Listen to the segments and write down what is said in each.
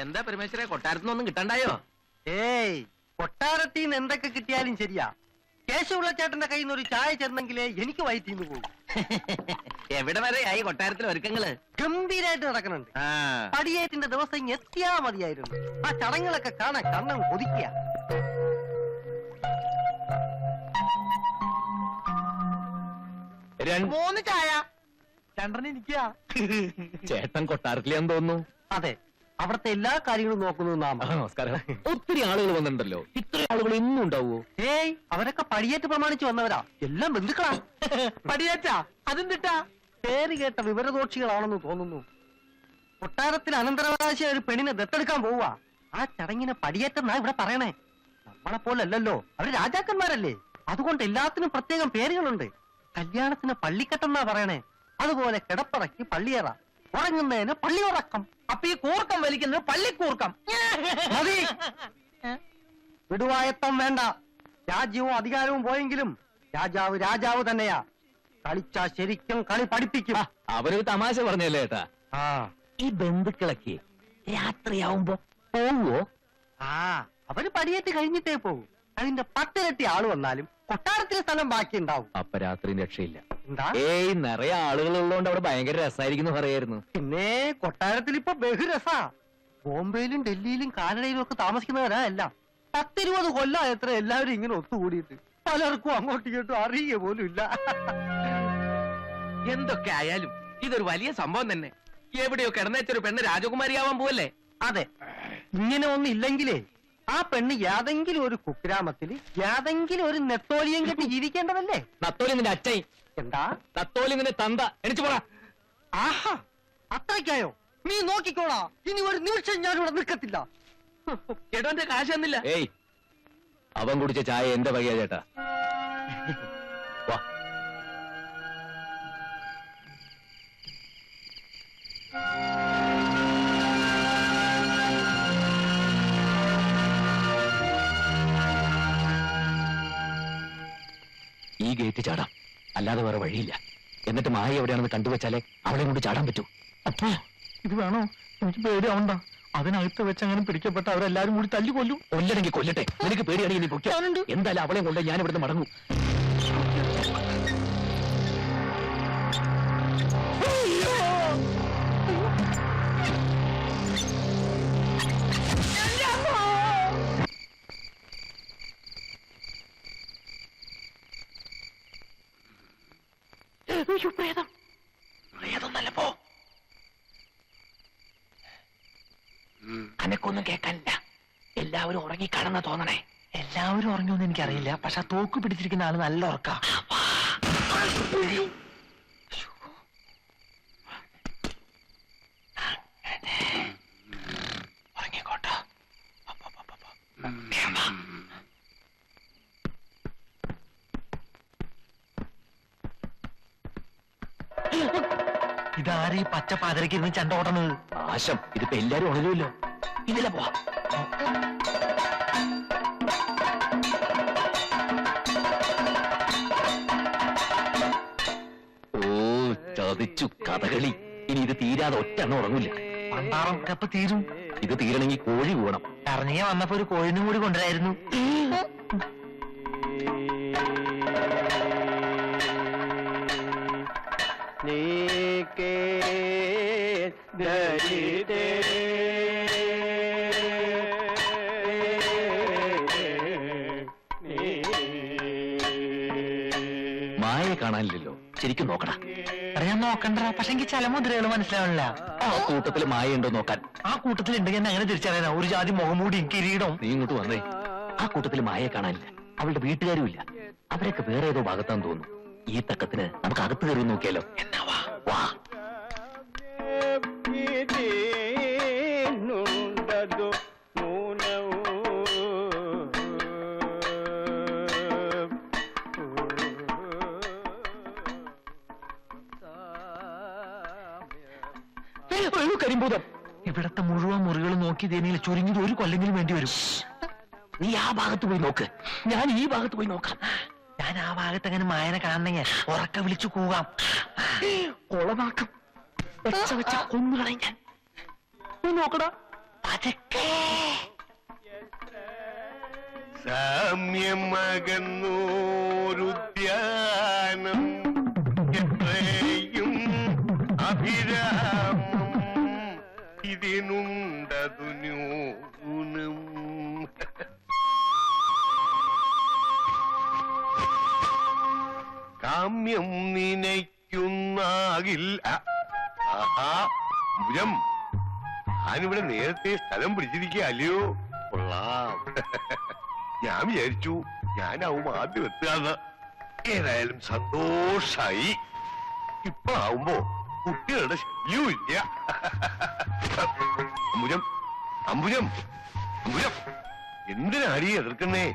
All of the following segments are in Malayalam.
എന്താ പരമേശ്വര കൊട്ടാരത്തിനൊന്നും കിട്ടണ്ടായോ? ഏയ്, കൊട്ടാരത്തിൽ നിന്ന് എന്തൊക്കെ കിട്ടിയാലും ശരിയാ. കേശവുള്ള ചേട്ടന്റെ കയ്യിൽ നിന്ന് ഒരു ചായ ചേർന്നെങ്കിലേ എനിക്ക് വയറ്റിന്ന് പോകും. എവിടെ വരെയായി കൊട്ടാരത്തിൽ ഒരുക്കങ്ങള്? ഗംഭീരായിട്ട് നടക്കുന്നുണ്ട്. പടിയേറ്റിന്റെ ദിവസം എത്തിയാ മതിയായിരുന്നു. ആ ചടങ്ങുകളൊക്കെ കാണാൻ കണ്ണം കൊതിക്കുക. മൂന്ന് ചായ രണ്ടെണ്ണം ഇരിക്കുക. ചേട്ടൻ കൊട്ടാരത്തിലെന്ന് തോന്നുന്നു. അതെ, അവിടുത്തെ എല്ലാ കാര്യങ്ങളും നോക്കുന്നത് നാം. നമസ്കാരം. ഒത്തിരി ആളുകൾ വന്നിട്ടുണ്ടല്ലോ. ഇത്ര ആളുകൾ ഇന്നും ഉണ്ടാവോ? ഏയ്, അവരൊക്കെ പടിയേറ്റ് പ്രമാണിച്ച് വന്നവരാ. എല്ലാം ബന്ധുക്കളാ. പടിയേറ്റാ? അതെന്തിട്ടാ? പേര് കേട്ട വിവരദോക്ഷികളാണെന്ന് തോന്നുന്നു. കൊട്ടാരത്തിൽ അനന്തരാവകാശ ഒരു പെണ്ണിനെ ദത്തെടുക്കാൻ പോവുക. ആ ചടങ്ങിനെ പടിയേറ്റെന്നാ ഇവിടെ പറയണേ. നമ്മളെ പോലല്ലോ, അവര് രാജാക്കന്മാരല്ലേ. അതുകൊണ്ട് എല്ലാത്തിനും പ്രത്യേകം പേരുകളുണ്ട്. കല്യാണത്തിന് പള്ളിക്കെട്ടെന്നാ പറയണേ. അതുപോലെ കിടപ്പറയ്ക്ക് പള്ളിയറ, ഉറങ്ങുന്നതിന് പള്ളിയുറക്കം. അപ്പൊ ഈ കൂർക്കം വലിക്കുന്നത് പള്ളിക്കൂർക്കം. മതി, വിടുവായത്തം വേണ്ട. രാജ്യവും അധികാരവും പോയെങ്കിലും രാജാവ് രാജാവ് തന്നെയാ. കളിച്ചാ ശരിക്കും കളി പഠിപ്പിക്കും. അവരൊരു തമാശ പറഞ്ഞല്ലേ ഏട്ടാ? ഈ ബന്ധുക്കളൊക്കെ രാത്രിയാവുമ്പോ പോവോ? അവര് പടിയേറ്റ് കഴിഞ്ഞിട്ടേ പോകും. അതിന്റെ 10 ഇരട്ടി ആള് വന്നാലും കൊട്ടാരത്തിന് സ്ഥലം ബാക്കി ഉണ്ടാവും. അപ്പൊ രാത്രി രക്ഷയില്ല. എന്താ? ഏയ്, നിറയെ ആളുകൾ ഉള്ളതുകൊണ്ട് അവിടെ ഭയങ്കര രസമായിരിക്കും പറയായിരുന്നു. പിന്നെ കൊട്ടാരത്തിൽ ഇപ്പൊ ബഹുരസാ. ബോംബെയിലും ഡൽഹിയിലും കാനഡയിലും ഒക്കെ താമസിക്കുന്നവരാ എല്ലാം. 10-20 കൊല്ലം എത്ര എല്ലാവരും ഇങ്ങനെ ഒത്തുകൂടിയിട്ട് പലർക്കും അങ്ങോട്ടും ഇങ്ങോട്ടും അറിയുക പോലും ഇല്ല. എന്തൊക്കെ ആയാലും ഇതൊരു വലിയ സംഭവം തന്നെ. എവിടെയോ കിടന്നേച്ചൊരു പെണ്ണ് രാജകുമാരിയാവാൻ പോവല്ലേ? അതെ, ഇങ്ങനെ ഒന്നും ഇല്ലെങ്കിലേ ആ പെണ്ണ് യാതെങ്കിലും ഒരു കുഗ്രാമത്തിൽ യാതെങ്കിലും ഒരു നെത്തോലിയം കെട്ടി ജീവിക്കേണ്ടതല്ലേ? നത്തോലി നിന്റെ അച്ഛൻ. എന്താ? നത്തോലി നിന്റെ തന്ത. എണിച്ചു പോടാ. ആഹാ, അത്രയ്ക്കായോ? നീ നോക്കിക്കോളാ, ഇനി ഒരു നിമിഷം ഞാനിവിടെ നിൽക്കത്തില്ല. ചേട്ടന്റെ കാശ് തന്നില്ല. ഏയ്, അവൻ കുടിച്ച ചായ എന്റെ വകയാ ചേട്ടാ. വാ. ഈ ഗേറ്റ് ചാടാം, അല്ലാതെ വേറെ വഴിയില്ല. എന്നിട്ട് മായ എവിടെയാണെന്ന് കണ്ടുവച്ചാലേ അവളെ കൊണ്ട് ചാടാൻ പറ്റൂ. അപ്പോ ഇത് വേണോ? എനിക്ക് പേടിയാവണ്ട. അതിനകത്ത് വെച്ച് അങ്ങനെ പിടിക്കപ്പെട്ട അവരെല്ലാരും കൂടി തല്ലി കൊല്ലും. കൊല്ലണെങ്കിൽ കൊല്ലട്ടെ. നിനക്ക് പേടിയാണെങ്കിൽ നീ പൊയ്ക്കോ. എന്തായാലും അവളെ കൊണ്ട് ഞാൻ ഇവിടുന്ന് മടങ്ങും. പ്രേതം നല്ല പോ. അനക്കൊന്നും കേൾക്കാനില്ല. എല്ലാവരും ഉറങ്ങിക്കാണെന്ന് തോന്നണേ. എല്ലാവരും ഉറങ്ങിയൊന്നും എനിക്കറിയില്ല. പക്ഷെ ആ തോക്ക് പിടിച്ചിരിക്കുന്ന ആള് നല്ല ഉറക്കാ. ഉറങ്ങിക്കോട്ടോ. ഇതാരീ പച്ച പാതിരക്ക് ഇരുന്ന് ചണ്ട ഓടണത്? നാശം, ഇതിപ്പോ എല്ലാരും ഉണരുമല്ലോ. ഇതിലെ പോവാ. ഓ, ചതിച്ചു കഥകളി. ഇനി ഇത് തീരാതെ ഒറ്റെണ്ണം ഉറങ്ങില്ല. പണ്ടാറം എപ്പ തീരും? ഇത് തീരണമെങ്കിൽ കോഴി കൂടണം. ഇറങ്ങിയ വന്നപ്പോ ഒരു കോഴിനും കൂടി കൊണ്ടുവരായിരുന്നു. മായയെ കാണാനില്ലല്ലോ. ശരിക്കും നോക്കടാ. ഞാൻ നോക്കണ്ട. പക്ഷെ എനിക്ക് ചില മുദ്രകൾ മനസ്സിലാവില്ല. ആ കൂട്ടത്തിൽ മായ ഉണ്ടോ നോക്കാൻ. ആ കൂട്ടത്തിൽ ഉണ്ടെങ്കിൽ എന്നെ അങ്ങനെ തിരിച്ചറിയാനാ? ഒരു ജാതി മുഖംമൂടി കിരീടം. നീ ഇങ്ങോട്ട് വന്നേ. ആ കൂട്ടത്തിൽ മായയെ കാണാനില്ല. അവളുടെ വീട്ടുകാരും ഇല്ല. അവരൊക്കെ വേറെ ഏതോ ഭാഗത്താന്ന് തോന്നുന്നു. ഈ തക്കത്തിന് നമുക്ക് അകത്ത് കയറി നോക്കിയാലോ? എന്നാ വാ വാ. കരിമ്പൂതം. ഇവിടത്തെ മുഴുവൻ മുറികൾ നോക്കി തേനിയിൽ ചുരുങ്ങിയത് ഒരു കൊല്ലെങ്കിലും വേണ്ടി വരും. നീ ആ ഭാഗത്ത് പോയി നോക്ക്, ഞാൻ ഈ ഭാഗത്ത് പോയി നോക്കാം. ഞാൻ ആ ഭാഗത്ത് അങ്ങനെ മായനെ കാണണമെങ്കിൽ ഉറക്കെ വിളിച്ചു കൂകാം. കൊളമാക്കും. വെച്ച കൊന്നുകളയും ഞാൻ. നീ നോക്കടാ, സാമ്യമകന്നൂരുദ്യാനം എത്രയും അഭിരാമം ഇതിനുണ്ടതു ന്യൂനം. കാമ്യം നിനയ്ക്കുന്നാകിൽ ഭുജം ഞാനിവിടെ നേരത്തെ സ്ഥലം പിടിച്ചിരിക്കുക അല്ലയോ? കൊള്ളാം. ഞാൻ വിചാരിച്ചു ഞാനാവും ആദ്യം എത്തുകയെന്ന്. ഏതായാലും സന്തോഷായി. ഇപ്പൊ ആവുമ്പോ കുട്ടികളുടെ ശല്യവും ഇല്ല. അമ്പുജം അമ്പുജം അമ്പുജം എന്തിനാടി എതിർക്കുന്നേ?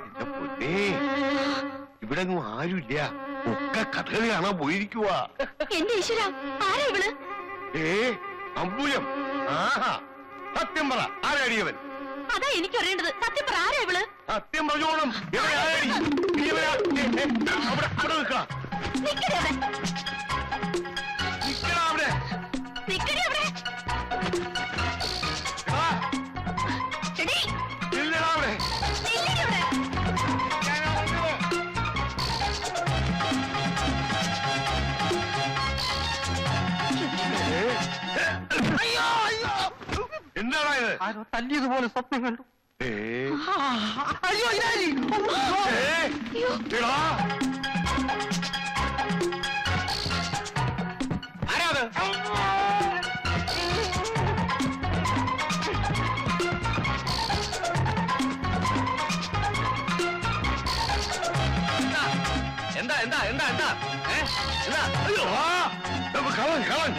എന്റെ പൊന്നേ, ഇവിടെ ഒന്നും ആരുമില്ല. ഒക്കെ കഥകളി കാണാൻ പോയിരിക്കുക. എന്റെ ഈശ്വര, ആരാ ഇവള്? അമ്പുജം, ആഹാ, സത്യം പറ, ആരാടിയവൻ? അതാ എനിക്ക് അറിയേണ്ടത്. സത്യം പറ, ആരാ ഇവള്? സത്യം പറഞ്ഞോളും. അവിടെ നിൽക്കാം. നിക്കടി അവിടെ. നിൽക്കണം അവിടെ. നിക്കടി അവിടെ. എടീ, നില്ലടാ അവിടെ. നില്ലടി അവിടെ. എന്താടാ ഇത്? ആരോ തല്ലിയതുപോലെ സ്വപ്നം കണ്ടു. അയ്യോ ഇതാരി. അയ്യോ, എന്താ എന്താ എന്താ എന്താ എന്താ? അയ്യോ, കളൻ കളൻ.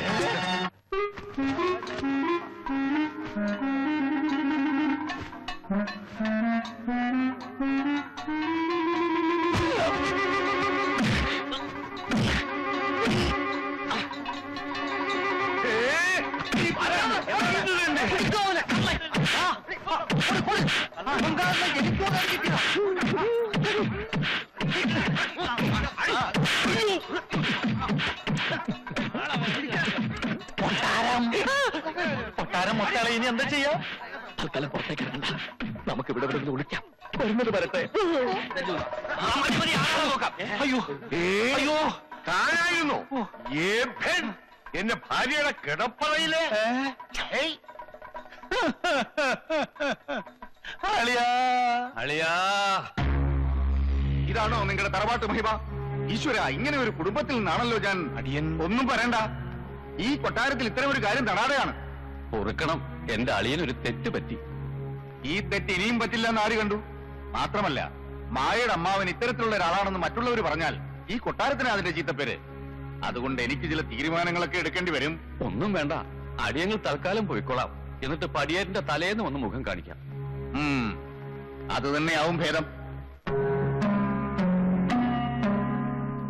കൊട്ടാരം മൊട്ടാളെ ഇനി എന്താ ചെയ്യാ? തൽക്കാലം പുറത്തേക്ക് ഇറങ്ങണ്ട. നമുക്ക് ഇവിടെ ഇവിടെ വിളിക്കാം. വരുന്നത് വരട്ടെ. അയ്യോ അയ്യോ, താനായിരുന്നു എന്റെ ഭാര്യയുടെ കിടപ്പറയിലെ. ഇതാണോ നിങ്ങളുടെ തറവാട്ട് മഹിമ? ഈശ്വര, ഇങ്ങനെ ഒരു കുടുംബത്തിൽ നിന്നാണല്ലോ ഞാൻ. അടിയൻ ഒന്നും പറയണ്ട. ഈ കൊട്ടാരത്തിൽ ഇത്തരം ഒരു കാര്യം തടാതെയാണ്. പൊറുക്കണം. എന്റെ അളിയനൊരു തെറ്റ് പറ്റി. ഈ തെറ്റ് ഇനിയും പറ്റില്ല എന്ന് ആര് കണ്ടു? മാത്രമല്ല, മായയുടെ അമ്മാവൻ ഇത്തരത്തിലുള്ള ഒരാളാണെന്ന് മറ്റുള്ളവർ പറഞ്ഞാൽ ഈ കൊട്ടാരത്തിന് അതിന്റെ ചീത്തപ്പേര്. അതുകൊണ്ട് എനിക്ക് ചില തീരുമാനങ്ങളൊക്കെ എടുക്കേണ്ടി വരും. ഒന്നും വേണ്ട, അടിയങ്ങൾ തൽക്കാലം പോയിക്കോളാം. എന്നിട്ട് പടിയേറ്റിന്റെ തലേന്ന് ഒന്ന് മുഖം കാണിക്കാം. അത് തന്നെയാവും ഭേദം.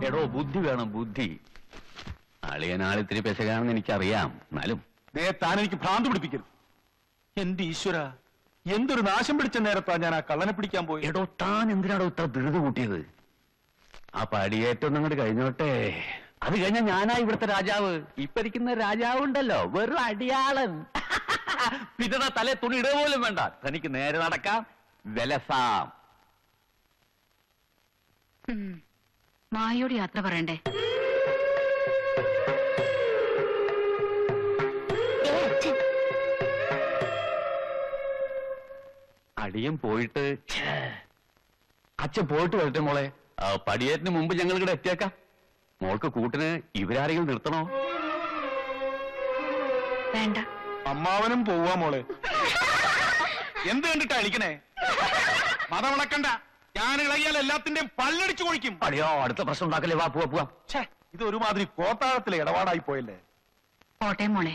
എടോ, ബുദ്ധി വേണം, ബുദ്ധി. അളിയനാളിത്തിരി പെശകാണെന്ന് എനിക്കറിയാം. എന്നാലും താൻ എനിക്ക് ഭ്രാന്ത് പിടിപ്പിക്കരുത്. എന്റെ ഈശ്വര, എന്തൊരു നാശം പിടിച്ച നേരത്താ ഞാൻ ആ കള്ളനെ പിടിക്കാൻ പോയി. എടോ, താൻ എന്തിനാടോ ഇത്ര ധൃതി കൂട്ടിയത്? ആ പടിയേറ്റൊന്നും അങ്ങോട്ട് കഴിഞ്ഞോട്ടെ. അത് കഴിഞ്ഞ ഞാനാ ഇവിടുത്തെ രാജാവ്. ഇപ്പരിക്കുന്ന രാജാവ് ഉണ്ടല്ലോ, വെറും അടിയാളൻ. പിന്നെ തലേ തുണി ഇടുക പോലും വേണ്ട. തനിക്ക് നേരെ നടക്കാം, വിലസാം. മായോട് യാത്ര പറയണ്ടേ? അടിയൻ പോയിട്ട് അച്ഛൻ പോയിട്ട് വരട്ടെ മോളെ. പടിയേറ്റിന് മുമ്പ് ഞങ്ങൾ ഇവിടെ എത്തിയേക്കാം. മോൾക്ക് കൂട്ടിന് ഇവരാരെങ്കിലും നിർത്തണോ? വേണ്ട. അമ്മാവനും പോവാ മോളെ. എന്ത് കണ്ടിട്ടാ അടിക്കണേ? മതമണക്കണ്ട. ഞാൻ ഇളകിയാൽ എല്ലാത്തിന്റെയും പല്ലടിച്ചു കൊഴിക്കും. അടിയോ, അടുത്ത പ്രശ്നം ഉണ്ടാക്കല്ലേ. വാ, പോവാ പോവാ. ഇത് ഒരുമാതിരി കോത്താഴത്തിലെ ഇടപാടായി പോയല്ലേ. പോട്ടെ മോളെ,